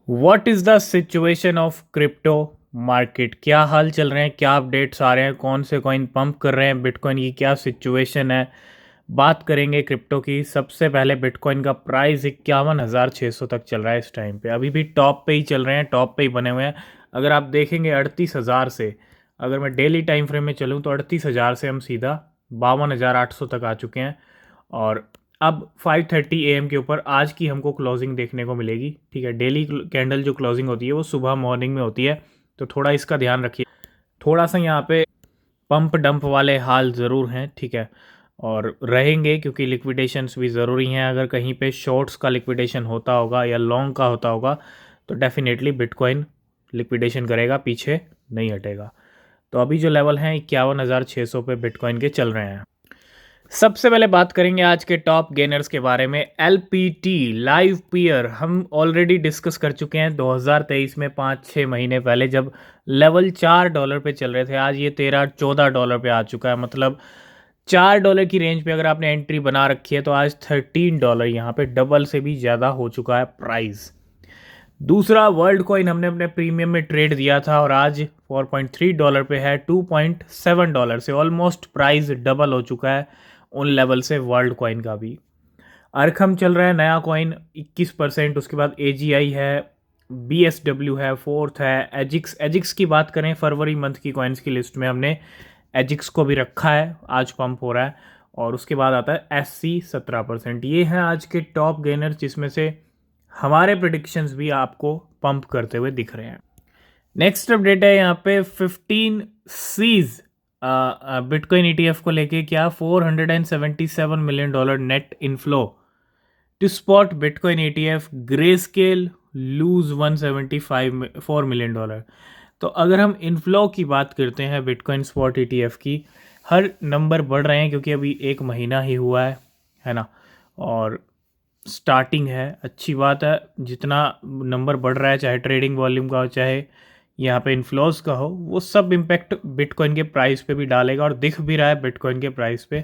What is the situation of crypto market? क्या हाल चल रहे हैं, क्या अपडेट्स आ रहे हैं, कौन से कॉइन पंप कर रहे हैं, बिटकॉइन की क्या सिचुएशन है। बात करेंगे क्रिप्टो की। सबसे पहले बिटकॉइन का प्राइस 51,600 तक चल रहा है इस टाइम पे। अभी भी टॉप पे ही चल रहे हैं, टॉप पे ही बने हुए हैं। अगर आप देखेंगे 38,000 से, अगर मैं डेली टाइम फ्रेम में चलूँ तो 38,000 से हम सीधा 52,800 तक आ चुके हैं। और अब 5:30 AM के ऊपर आज की हमको क्लोजिंग देखने को मिलेगी। ठीक है, डेली कैंडल जो क्लोजिंग होती है वो सुबह मॉर्निंग में होती है, तो थोड़ा इसका ध्यान रखिए। थोड़ा सा यहाँ पे पंप डंप वाले हाल ज़रूर हैं, ठीक है, और रहेंगे क्योंकि लिक्विडेशंस भी ज़रूरी हैं। अगर कहीं पे शॉर्ट्स का लिक्विडेशन होता होगा या लॉन्ग का होता होगा तो डेफिनेटली बिटकॉइन लिक्विडेशन करेगा, पीछे नहीं हटेगा। तो अभी जो लेवल हैं 51,600 पे बिटकॉइन के चल रहे हैं। सबसे पहले बात करेंगे आज के टॉप गेनर्स के बारे में। एलपीटी लाइव पीयर हम ऑलरेडी डिस्कस कर चुके हैं 2023 में, 5-6 महीने पहले, जब लेवल $4 पे चल रहे थे। आज ये $13-14 पे आ चुका है। मतलब $4 की रेंज पे अगर आपने एंट्री बना रखी है तो आज $13 यहाँ पे डबल से भी ज़्यादा हो चुका है प्राइस। दूसरा, वर्ल्ड कॉइन हमने अपने प्रीमियम में ट्रेड दिया था और आज $4.3 पे है। $2.7 से ऑलमोस्ट प्राइस डबल हो चुका है उन लेवल से वर्ल्ड कॉइन का भी। अरखम चल रहा है नया कॉइन 21%। उसके बाद एजीआई है, बीएसडब्ल्यू है, फोर्थ है एजिक्स। एजिक्स की बात करें फरवरी मंथ की कॉइन्स की लिस्ट में हमने एजिक्स को भी रखा है, आज पंप हो रहा है। और उसके बाद आता है एससी 17%। ये हैं आज के टॉप गेनर जिसमें से हमारे प्रिडिक्शंस भी आपको पंप करते हुए दिख रहे हैं। नेक्स्ट अपडेट है यहाँ पे 15 सीज बिटकॉइन ईटीएफ को लेके। क्या $477 million net inflow to spot bitcoin ETF. Grayscale lose $174 million. तो अगर हम इनफ्लो की बात करते हैं बिटकॉइन स्पॉट ईटीएफ की, हर नंबर बढ़ रहे हैं क्योंकि अभी एक महीना ही हुआ है ना, और स्टार्टिंग है। अच्छी बात है, जितना नंबर बढ़ रहा है, चाहे ट्रेडिंग वॉल्यूम का हो चाहे यहाँ पे इन्फ्लोज का हो, वो सब इम्पैक्ट बिटकॉइन के प्राइस पे भी डालेगा और दिख भी रहा है बिटकॉइन के प्राइस पे।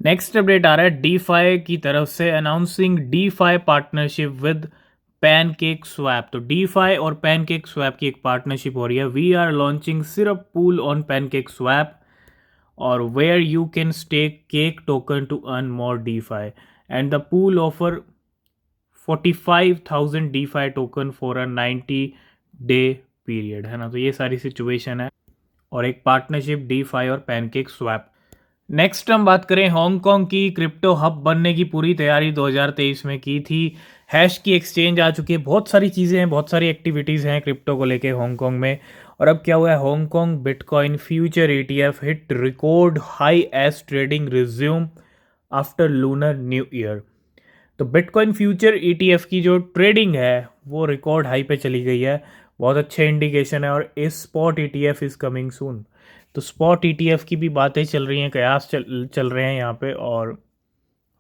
नेक्स्ट अपडेट आ रहा है डीफाई की तरफ से, announcing DeFi partnership with PancakeSwap. तो डीफाई और पैनकेक स्वैप की एक पार्टनरशिप हो रही है। We are launching syrup pool on PancakeSwap और where you can stake cake token to earn more DeFi and the pool offer 45,000 DeFi token for a 90-day period, है ना। तो ये सारी सिचुएशन है और एक पार्टनरशिप डीफाई और पैनकेक स्वैप। नेक्स्ट हम बात करें हांगकांग की। क्रिप्टो हब बनने की पूरी तैयारी 2023 में की थी। हैश की एक्सचेंज आ चुकी है, बहुत सारी चीज़ें हैं, बहुत सारी एक्टिविटीज़ हैं क्रिप्टो को लेके हांगकांग में। और अब क्या हुआ है, Hong Kong bitcoin future ETF hit record high as trading resume after lunar new year. तो बिटकॉइन फ्यूचर ईटीएफ की जो ट्रेडिंग है वो रिकॉर्ड हाई पे चली गई है, बहुत अच्छे इंडिकेशन है। और इस spot ETF is coming soon. तो स्पॉट ईटीएफ की भी बातें चल रही हैं, कयास चल रहे हैं यहाँ पे। और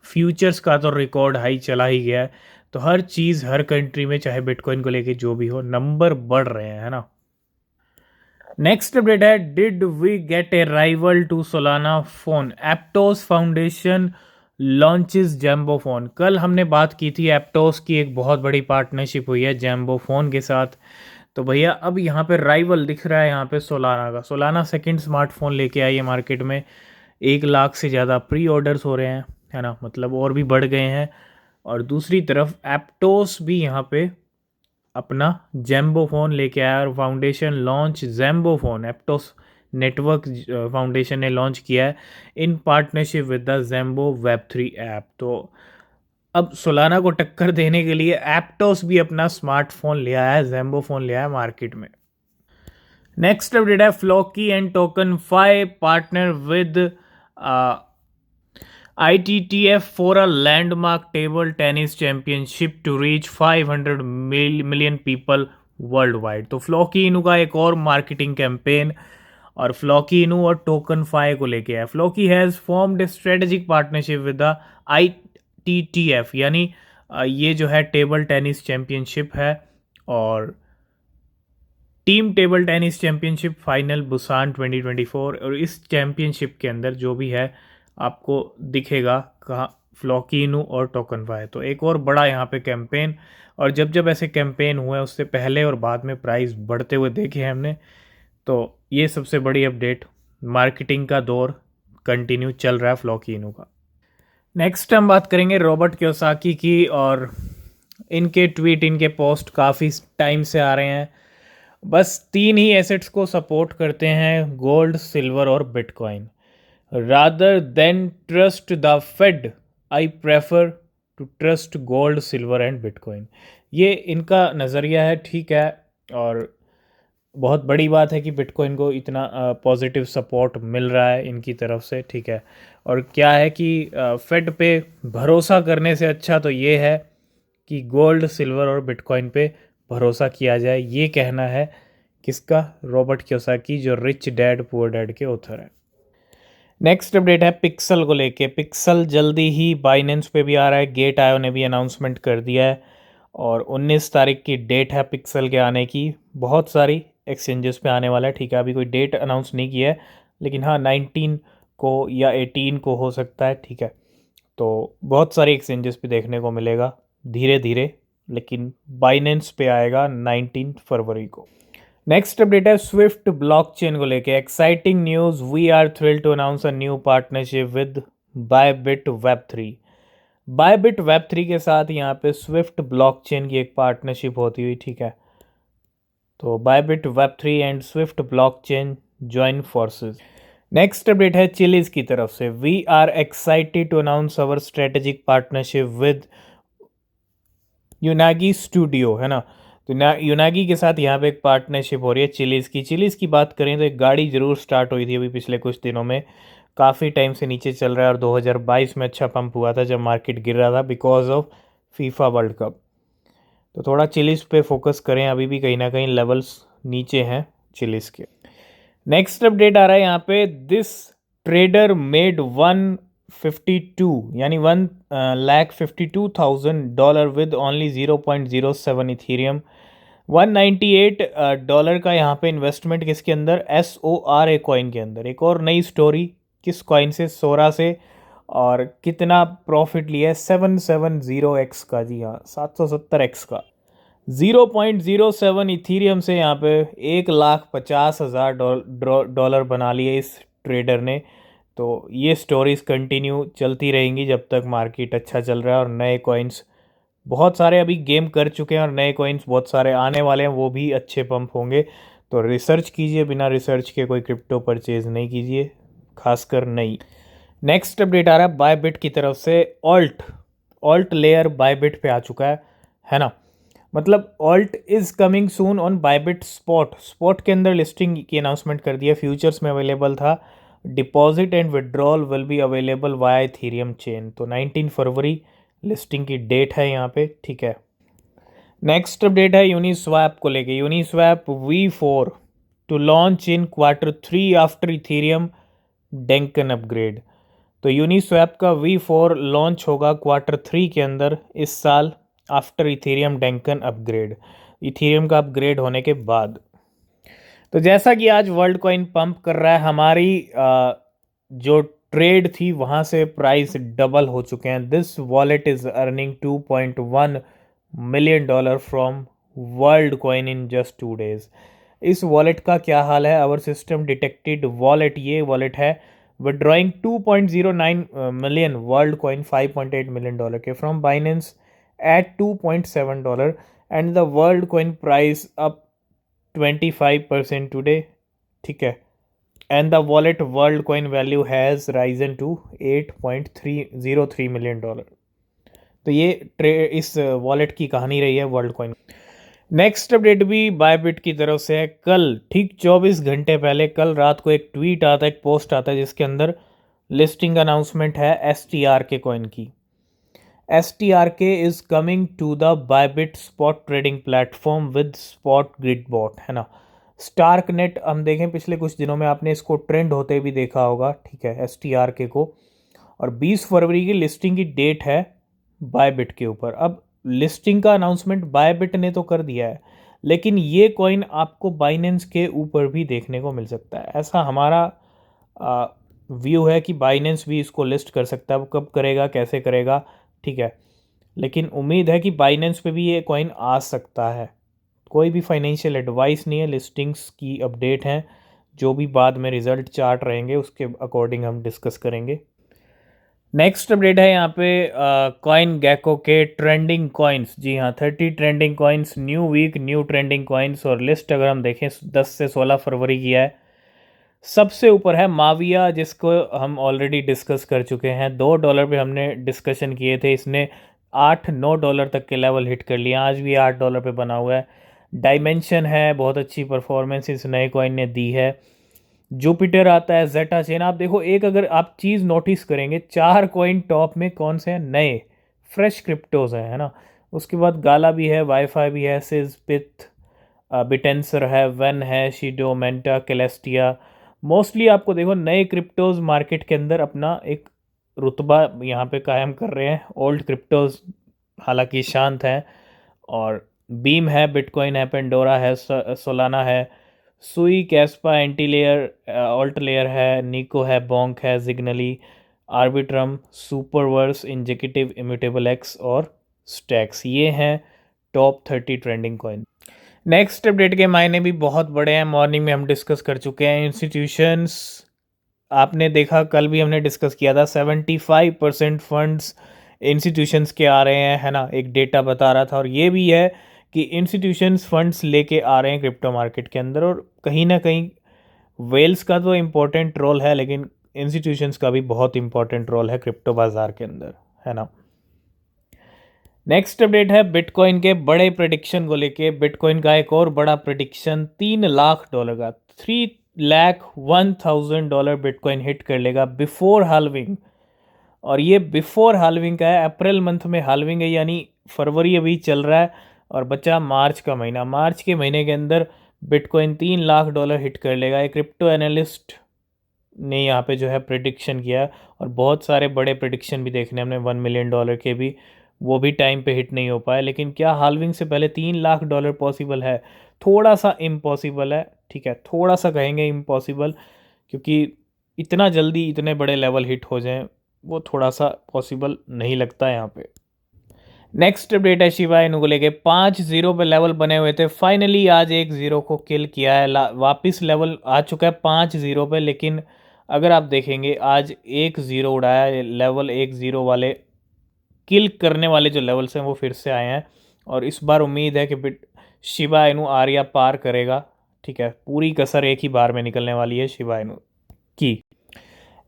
फ्यूचर्स का तो रिकॉर्ड हाई चला ही गया है। तो हर चीज़ हर कंट्री में, चाहे बिटकॉइन को लेके जो भी हो, नंबर बढ़ रहे हैं, है ना। नेक्स्ट अपडेट है, did we get a rival to Solana phone. Aptos foundation launches Jambo phone. कल हमने बात की थी एप्टोस की, एक बहुत बड़ी पार्टनरशिप हुई है जैम्बो फोन के साथ। तो भैया अब यहाँ पे राइवल दिख रहा है यहाँ पे सोलाना का। सोलाना सेकंड स्मार्टफोन लेके आई है मार्केट में, 1 लाख से ज़्यादा प्री ऑर्डर्स हो रहे हैं, है ना, मतलब और भी बढ़ गए हैं। और दूसरी तरफ एप्टोस भी यहाँ पे अपना जैम्बो फ़ोन लेके आया और foundation launch Jambo phone Aptos network foundation ने लॉन्च किया है in partnership with the Jambo वेब3 ऐप। तो अब सोलाना को टक्कर देने के लिए एप्टोस भी अपना स्मार्टफोन ले आया है, जैम्बो फ़ोन ले आया है मार्केट में। नेक्स्ट अपडेट है, Floki and TokenFi partner with ITTF for a landmark table tennis championship to reach 500 million people worldwide। तो फ्लॉकी इनू का एक और मार्केटिंग कैंपेन और फ्लॉकी इनू और टोकन फाई को लेके है। Floki has formed A strategic partnership with the ITTF, यानी ये जो है टेबल टेनिस चैम्पियनशिप है। और team table tennis championship final Busan 2024। और इस चैम्पियनशिप के अंदर जो भी है आपको दिखेगा कहाँ फ्लॉकिनू और टोकनफाई। तो एक और बड़ा यहाँ पे कैंपेन, और जब जब ऐसे कैंपेन हुए उससे पहले और बाद में प्राइस बढ़ते हुए देखे हैं हमने। तो ये सबसे बड़ी अपडेट, मार्केटिंग का दौर कंटिन्यू चल रहा है फ्लॉकिनू का। नेक्स्ट हम बात करेंगे रॉबर्ट कियोसाकी की, और इनके ट्वीट, इनके पोस्ट काफ़ी टाइम से आ रहे हैं। बस 3 ही एसेट्स को सपोर्ट करते हैं, गोल्ड, सिल्वर और bitcoin. Rather than trust the Fed, I prefer to trust gold, silver and bitcoin. ये इनका नज़रिया है, ठीक है। और बहुत बड़ी बात है कि बिटकॉइन को इतना पॉजिटिव सपोर्ट मिल रहा है इनकी तरफ से, ठीक है। और क्या है कि फेड पे भरोसा करने से अच्छा तो ये है कि गोल्ड, सिल्वर और बिटकॉइन पे भरोसा किया जाए। ये कहना है किसका? रॉबर्ट कियोसाकी, जो रिच डैड पुअर डैड के ऑथर है। नेक्स्ट अपडेट है पिक्सल को लेके। पिक्सल जल्दी ही बाइनेंस पे भी आ रहा है, गेट आयो ने भी अनाउंसमेंट कर दिया है, और 19 तारीख की डेट है पिक्सल के आने की। बहुत सारी एक्सचेंजेस पे आने वाला है, ठीक है। अभी कोई डेट अनाउंस नहीं किया है, लेकिन हाँ 19 को या 18 को हो सकता है, ठीक है। तो बहुत सारी एक्सचेंजेस पे देखने को मिलेगा धीरे धीरे, लेकिन बाइनेंस पे आएगा 19 फरवरी को। नेक्स्ट अपडेट है स्विफ्ट ब्लॉकचेन को लेके। Exciting news, we are thrilled to announce a new partnership with Bybit Web3. Bybit Web3 के साथ यहाँ पे स्विफ्ट ब्लॉकचेन की एक पार्टनरशिप होती हुई, ठीक है। तो बायबिट वेब3 and Swift blockchain join forces. Next update है चिलीज की तरफ से। We are excited to announce our strategic partnership with Unagi studio, है ना। तो यूनागी के साथ यहाँ पे एक पार्टनरशिप हो रही है चिलीज़ की। चिलीज़ की बात करें तो एक गाड़ी ज़रूर स्टार्ट हुई थी अभी पिछले कुछ दिनों में, काफ़ी टाइम से नीचे चल रहा है, और 2022 में अच्छा पंप हुआ था जब मार्केट गिर रहा था because of FIFA world cup. तो थोड़ा चिलीज़ पे फोकस करें, अभी भी कहीं ना कहीं लेवल्स नीचे हैं चिलीज़ के। नेक्स्ट अपडेट आ रहा है यहाँ पे, दिस ट्रेडर मेड 152 यानी $1,52,000 विद ओनली 0.07 इथीरियम। $198 का यहाँ पे इन्वेस्टमेंट किसके अंदर? SORA कॉइन के अंदर। एक और नई स्टोरी, किस कॉइन से? सोरा से। और कितना प्रॉफिट लिया है? 770x का, जी हाँ 770x का। 0.07 इथीरियम से यहाँ पे $1,50,000 बना लिए इस ट्रेडर ने। तो ये स्टोरीज कंटिन्यू चलती रहेंगी जब तक मार्केट अच्छा चल रहा है, और नए कॉइन्स बहुत सारे अभी गेम कर चुके हैं, और नए कॉइन्स बहुत सारे आने वाले हैं, वो भी अच्छे पंप होंगे। तो रिसर्च कीजिए, बिना रिसर्च के कोई क्रिप्टो परचेज नहीं कीजिए, खासकर नहीं। नेक्स्ट अपडेट आ रहा है बायबिट की तरफ से। ऑल्ट लेयर बायबिट पे आ चुका है ना। मतलब alt is coming soon on Bybit spot के अंदर लिस्टिंग की अनाउंसमेंट कर दिया। फ्यूचर्स में अवेलेबल था, deposit and withdrawal will be available via Ethereum chain. तो 19 फरवरी लिस्टिंग की डेट है यहाँ पे, ठीक है। नेक्स्ट अपडेट है यूनिस्वैप को लेके। Uniswap V4 to launch in Q3 after Ethereum Dencun upgrade. तो यूनिस्वैप का V4 लॉन्च होगा Q3 के अंदर इस साल, after Ethereum Dencun upgrade, Ethereum का अपग्रेड होने के बाद। तो जैसा कि आज वर्ल्ड कॉइन पंप कर रहा है, हमारी जो ट्रेड थी वहाँ से प्राइस डबल हो चुके हैं। This wallet is earning $2.1 million from world coin in just 2 days। इस वॉलेट का क्या हाल है? आवर सिस्टम डिटेक्टेड वॉलेट, ये वॉलेट है, withdrawing 2.09 million world coin, $5.8 million के from Binance at $2.7, and the world coin price up 25% today, ठीक है। and the wallet world coin value has risen to $8.303 million. तो ये इस वॉलेट की कहानी रही है वर्ल्ड कॉइन। नेक्स्ट अपडेट भी बायबिट की तरफ से है। कल ठीक 24 घंटे पहले, कल रात को एक ट्वीट आता है, एक पोस्ट आता है, जिसके अंदर लिस्टिंग अनाउंसमेंट है STRK कॉइन की। STRK is coming to the Bybit spot trading platform with spot grid bot, है ना। स्टार्क नेट हम देखें पिछले कुछ दिनों में, आपने इसको ट्रेंड होते भी देखा होगा, ठीक है, STRK को। और 20 फरवरी की लिस्टिंग की डेट है बायबिट के ऊपर। अब लिस्टिंग का अनाउंसमेंट बायबिट ने तो कर दिया है, लेकिन ये कॉइन आपको बाइनेंस के ऊपर भी देखने को मिल सकता है, ऐसा हमारा व्यू है कि बाइनेंस भी इसको लिस्ट कर सकता है, वो कब करेगा कैसे करेगा, ठीक है। लेकिन उम्मीद है कि बाइनेंस पे भी ये कॉइन आ सकता है। कोई भी फाइनेंशियल एडवाइस नहीं है, लिस्टिंग्स की अपडेट हैं, जो भी बाद में रिजल्ट चार्ट रहेंगे उसके अकॉर्डिंग हम डिस्कस करेंगे। नेक्स्ट अपडेट है यहाँ पे कॉइन गैको के ट्रेंडिंग कॉइन्स। जी हाँ, 30 trending coins, new week new trending coins. और लिस्ट अगर हम देखें 10 से 16 फरवरी की है। सबसे ऊपर है माविया, जिसको हम ऑलरेडी डिस्कस कर चुके हैं। $2 पे हमने डिस्कशन किए थे, इसने $8-9 तक के लेवल हिट कर लिया, आज भी $8 पे बना हुआ है। डायमेंशन है, बहुत अच्छी परफॉर्मेंस इस नए कॉइन ने दी है। जुपिटर आता है, जेटा चेन। आप देखो, एक अगर आप चीज़ नोटिस करेंगे, 4 कॉइन टॉप में कौन से हैं, नए फ्रेश क्रिप्टोज हैं, है ना। उसके बाद गाला भी है, वाईफाई भी है, सिज पिथ, बिटेंसर है, वन है, शीडो, मेंटा, कैलेस्टिया। मोस्टली आपको देखो नए क्रिप्टोज मार्केट के अंदर अपना एक रुतबा यहाँ पे कायम कर रहे हैं। ओल्ड क्रिप्टोज हालांकि शांत हैं। और बीम है, बिटकॉइन है, पेंडोरा है, सोलाना है, सुई, कैस्पा, एंटी लेयर, ऑल्ट लेयर है, निको है, बोंक है, जिग्नली, आर्बिट्रम, सुपरवर्स, इंजेक्टिव, इम्यूटेबल एक्स और स्टैक्स। ये हैं top 30 trending coin. Next update के मायने भी बहुत बड़े हैं, मॉर्निंग में हम डिस्कस कर चुके हैं। इंस्टीट्यूशंस, आपने देखा कल भी हमने डिस्कस किया था, 75% फंड्स इंस्टीट्यूशंस के आ रहे हैं, है ना। एक डेटा बता रहा था, और ये भी है कि इंस्टीट्यूशंस फंड्स लेके आ रहे हैं क्रिप्टो मार्केट के अंदर। और कहीं ना कहीं वेल्स का तो इम्पोर्टेंट रोल है, लेकिन इंस्टीट्यूशंस का भी बहुत इंपॉर्टेंट रोल है क्रिप्टो बाजार के अंदर, है ना। नेक्स्ट अपडेट है बिटकॉइन के बड़े प्रेडिक्शन को लेके। बिटकॉइन का एक और बड़ा प्रेडिक्शन, $3 लाख का, $3,01,000 बिटकॉइन हिट कर लेगा बिफोर हाल्विंग। और ये बिफोर हाल्विंग का है, अप्रैल मंथ में हाल्विंग है, यानी फरवरी अभी चल रहा है और बचा मार्च का महीना। मार्च के महीने के अंदर बिटकॉइन $3 लाख हिट कर लेगा। एक क्रिप्टो एनालिस्ट ने यहाँ पे जो है प्रिडिक्शन किया, और बहुत सारे बड़े प्रिडिक्शन भी देखने हमने, $1 मिलियन के भी, वो भी टाइम पे हिट नहीं हो पाए। लेकिन क्या हाल्विंग से पहले $3 लाख पॉसिबल है? थोड़ा सा इम्पॉसिबल है, ठीक है, थोड़ा सा कहेंगे इम्पॉसिबल, क्योंकि इतना जल्दी इतने बड़े लेवल हिट हो जाएं वो थोड़ा सा पॉसिबल नहीं लगता यहाँ पे। नेक्स्ट अपडेट है शिबा इनू को लेके। 5-0 पे लेवल बने हुए थे, फाइनली आज 1-0 को किल किया है, वापस लेवल आ चुका है 5-0 पे। लेकिन अगर आप देखेंगे आज 1-0 उड़ाया है, लेवल 1-0 वाले किल करने वाले जो लेवल्स हैं वो फिर से आए हैं। और इस बार उम्मीद है कि शिबा इनू आर्या पार करेगा, ठीक है। पूरी कसर एक ही बार में निकलने वाली है शिबा इनू की।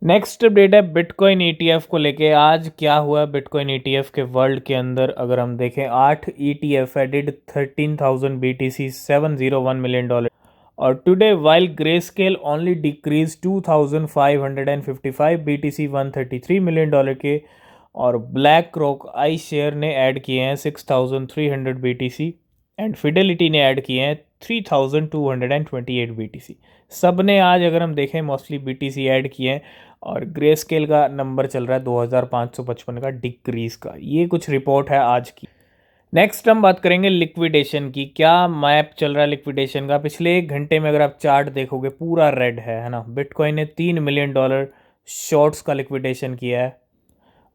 नेक्स्ट अपडेट है बिटकॉइन ईटीएफ को लेके। आज क्या हुआ बिटकॉइन ईटीएफ के वर्ल्ड के अंदर, अगर हम देखें 8 ईटीएफ एडेड 13,000 BTC, $701 मिलियन। और today while grey scale only decrease 2,555 BTC, $133 million के। और ब्लैक रॉक आई शेयर ने ऐड किए हैं 6,300 BTC, एंड फिडेलिटी ने ऐड किए हैं 3,228 BTC। सब ने आज अगर हम देखें मोस्टली BTC ऐड किए हैं। और ग्रे स्केल का नंबर चल रहा है 2,555 का डिक्रीज का। ये कुछ रिपोर्ट है आज की। नेक्स्ट हम बात करेंगे लिक्विडेशन की। क्या मैप चल रहा है लिक्विडेशन का? पिछले 1 घंटे में अगर आप चार्ट देखोगे पूरा रेड है ना। बिटकॉइन ने $3 मिलियन शॉर्ट्स का लिक्विडेशन किया है।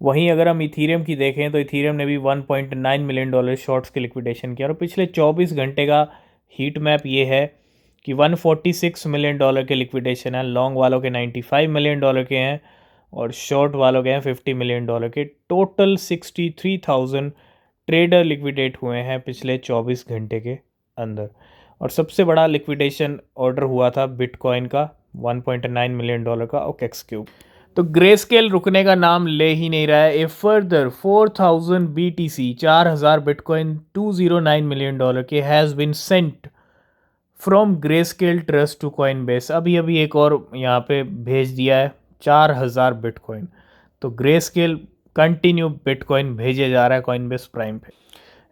वहीं अगर हम इथीरियम की देखें तो इथीरियम ने भी $1.9 मिलियन शॉर्ट्स के लिक्विडेशन किया। और पिछले 24 घंटे का हीट मैप ये है कि $146 मिलियन के लिक्विडेशन है। लॉन्ग वालों के $95 मिलियन के हैं, और शॉर्ट वालों के हैं $50 मिलियन के। टोटल 63,000 ट्रेडर लिक्विडेट हुए हैं पिछले 24 घंटे के अंदर। और सबसे बड़ा लिक्विडेशन ऑर्डर हुआ था बिटकॉइन का, $1.9 मिलियन का ओकेक्स क्यूब। तो ग्रे स्केल रुकने का नाम ले ही नहीं रहा है। A further 4,000 BTC, 4,000 bitcoin, $209 million के has been sent from Grayscale trust to Coinbase. अभी अभी एक और यहाँ पे भेज दिया है 4,000 बिटकॉइन। तो ग्रे स्केल कंटिन्यू बिटकॉइन भेजे जा रहा है कॉइन बेस प्राइम पे।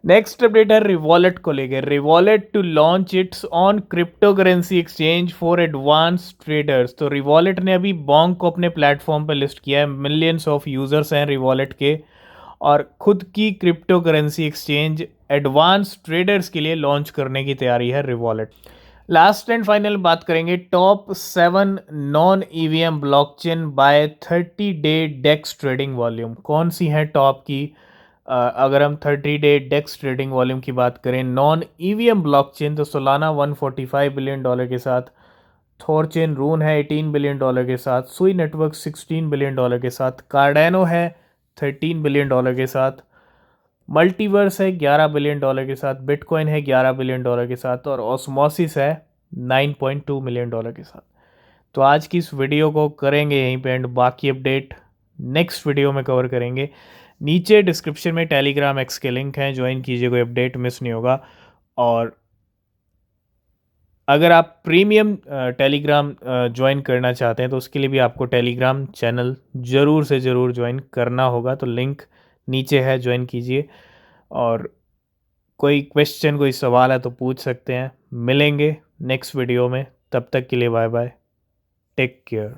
नेक्स्ट अपडेट है रिवॉलेट को लेकर। Revolut to launch its own crypto currency exchange for advance traders. तो रिवॉलेट ने अभी बोंक को अपने प्लेटफॉर्म पर लिस्ट किया है। मिलियंस ऑफ यूजर्स हैं रिवॉलेट के, और खुद की crypto currency exchange advance traders के लिए लॉन्च करने की तैयारी है रिवॉलेट। लास्ट एंड फाइनल बात करेंगे top 7 non EVM blockchain by 30-डे डेक्स ट्रेडिंग वॉल्यूम। कौन सी है टॉप की? अगर हम 30-डे डेक्स ट्रेडिंग वॉल्यूम की बात करें नॉन ईवीएम ब्लॉकचेन, तो सोलाना $145 बिलियन के साथ, थॉरचेन रून है $18 बिलियन के साथ, सुई नेटवर्क $16 बिलियन के साथ, कार्डेनो है $13 बिलियन के साथ, मल्टीवर्स है $11 बिलियन के साथ, बिटकॉइन है $11 बिलियन के साथ, और ऑस्मोसिस है $9.2 मिलियन के साथ। तो आज की इस वीडियो को करेंगे यहीं पे एंड, बाकी अपडेट नेक्स्ट वीडियो में कवर करेंगे। नीचे डिस्क्रिप्शन में टेलीग्राम एक्स के लिंक हैं, ज्वाइन कीजिए, कोई अपडेट मिस नहीं होगा। और अगर आप प्रीमियम टेलीग्राम ज्वाइन करना चाहते हैं तो उसके लिए भी आपको टेलीग्राम चैनल ज़रूर से ज़रूर ज्वाइन करना होगा, तो लिंक नीचे है, ज्वाइन कीजिए। और कोई क्वेश्चन, कोई सवाल है तो पूछ सकते हैं। मिलेंगे नेक्स्ट वीडियो में, तब तक के लिए बाय बाय, टेक केयर।